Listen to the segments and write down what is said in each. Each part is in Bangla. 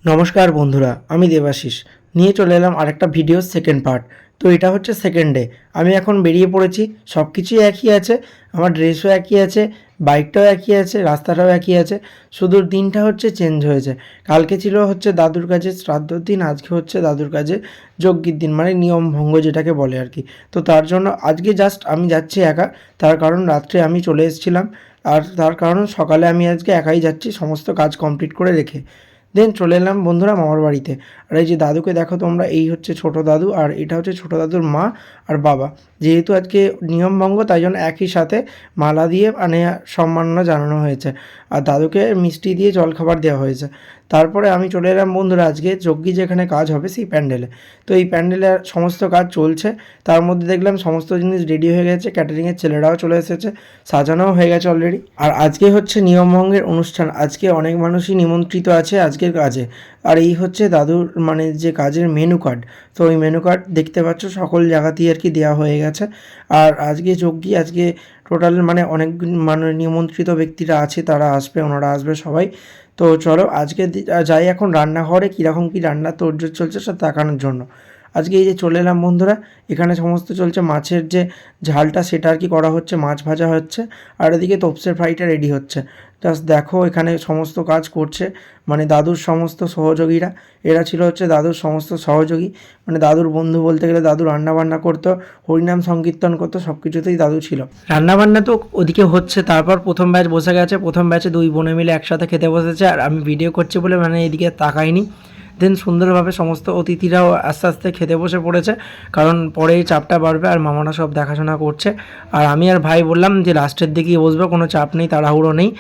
নমস্কার বন্ধুরা, আমি দেবাশিস নিয়ে চলে এলাম আরেকটা ভিডিওর সেকেন্ড পার্ট। তো এটা হচ্ছে সেকেন্ড ডে। আমি এখন বেরিয়ে পড়েছি, সব কিছুই একই আছে, আমার ড্রেসও একই আছে, বাইকটাও একই আছে, রাস্তাটাও একই আছে, শুধু দিনটা হচ্ছে চেঞ্জ হয়েছে। কালকে ছিল হচ্ছে দাদুর কাছে শ্রাদ্ধর দিন, আজকে হচ্ছে দাদুর কাছে যজ্ঞের দিন, মানে নিয়ম ভঙ্গ যেটাকে বলে আর কি। তো তার জন্য আজকে জাস্ট আমি যাচ্ছি একা, তার কারণ রাত্রে আমি চলে এসেছিলাম, আর তার কারণ সকালে আমি আজকে একাই যাচ্ছি সমস্ত কাজ কমপ্লিট করে রেখে। দেন চলে এলাম বন্ধুরা মামার বাড়িতে। আর এই যে দাদুকে দেখো তোমরা, এই হচ্ছে ছোটো দাদু, আর এটা হচ্ছে ছোটো দাদুর মা আর বাবা। যেহেতু আজকে নিয়মভঙ্গ তাই জন্য একই সাথে মালা দিয়ে মানে সম্মাননা জানানো হয়েছে, আর দাদুকে মিষ্টি দিয়ে জলখাবার দেওয়া হয়েছে। তারপরে আমি চলে এলাম বন্ধুরা আজকে যজ্ঞি যেখানে কাজ হবে সেই প্যান্ডেলে। তো এই প্যান্ডেলের সমস্ত কাজ চলছে, তার মধ্যে দেখলাম সমস্ত জিনিস রেডি হয়ে গেছে, ক্যাটারিংয়ের ছেলেরাও চলে এসেছে, সাজানোও হয়ে গেছে অলরেডি। আর আজকে হচ্ছে নিয়মভঙ্গের অনুষ্ঠান, আজকে অনেক মানুষই নিমন্ত্রিত আছে আজকের কাজে। আর এই হচ্ছে দাদুর মানে যে কাজের মেনু কার্ড। তো ওই মেনু কার্ড দেখতে পাচ্ছ সকল জায়গাতেই আর কি দেওয়া হয়ে গেছে। আর আজকে যজ্ঞি, আজকে টোটাল মানে অনেক মানে নিমন্ত্রিত ব্যক্তিরা আছে, তারা আসবে, ওনারা আসবে সবাই। তো চলো আজকে যাই এখন রান্নাঘরে, কীরকম কী রান্নার তোড়জোড় চলছে সব দেখানোর জন্য। আজকে এই যে চলে এলাম বন্ধুরা, এখানে সমস্ত চলছে মাছের যে ঝালটা সেটা আর কি করা হচ্ছে, মাছ ভাজা হচ্ছে, আর এদিকে তোপসের ফ্রাইটা রেডি হচ্ছে। জাস্ট দেখো এখানে সমস্ত কাজ করছে মানে দাদুর সমস্ত সহযোগীরা। এরা ছিল হচ্ছে দাদুর সমস্ত সহযোগী, মানে দাদুর বন্ধু বলতে গেলে। দাদু রান্নাবান্না করতো, হরিনাম সংকীর্তন করতো, সব কিছুতেই দাদু ছিল। রান্নাবান্না তো ওদিকে হচ্ছে, তারপর প্রথম ব্যাচ বসে গেছে, প্রথম ব্যাচে দুই বোনে মিলে একসাথে খেতে বসেছে, আর আমি ভিডিও করছি বলে মানে এদিকে তাকাইনি। দেন সুন্দরভাবে সমস্ত অতিথিরাও আস্তে আস্তে খেতে বসে পড়েছে, কারণ পরেই চাপটা বাড়বে, আর মামারা সব দেখাশোনা করছে। আর আমি আর ভাই বললাম যে লাস্টের দিকেই বসবো, কোনো চাপ নেই, তাড়াহুড়ো নেই।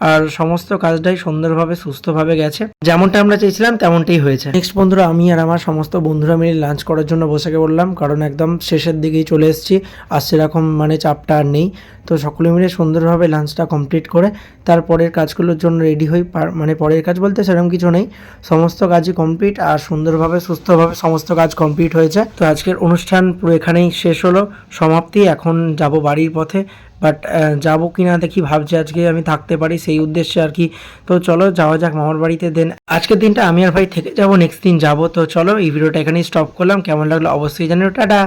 আর সমস্ত কাজটাই সুন্দরভাবে সুস্থভাবে গেছে, যেমনটা আমরা চেয়েছিলাম তেমনটাই হয়েছে। নেক্সট বন্ধুরা আমি আর আমার সমস্ত বন্ধুরা মিলে লাঞ্চ করার জন্য বসে বললাম, কারণ একদম শেষের দিকেই চলে এসেছি, আর সেরকম মানে চাপটা আর নেই। তো সকলে মিলে সুন্দরভাবে লাঞ্চটা কমপ্লিট করে তারপরের কাজগুলোর জন্য রেডি হই। মানে পরের কাজ বলতে সেরকম কিছু নেই, সমস্ত কাজই কমপ্লিট, আর সুন্দরভাবে সুস্থভাবে সমস্ত কাজ কমপ্লিট হয়েছে। তো আজকের অনুষ্ঠান পুরো এখানেই শেষ হলো, সমাপ্তি। এখন যাব বাড়ির পথে, বাট যাবো কি না দেখি, ভাবছি আজকে আমি থাকতে পারি সেই উদ্দেশ্যে আর কি। তো চলো যাওয়া যাক মামার বাড়িতে। দেন আজকের দিনটা আমি আর ভাই থেকে যাবো, নেক্সট দিন যাবো। তো চলো এই ভিডিওটা এখানেই স্টপ করলাম, কেমন লাগলো অবশ্যই জানিও, টাটা।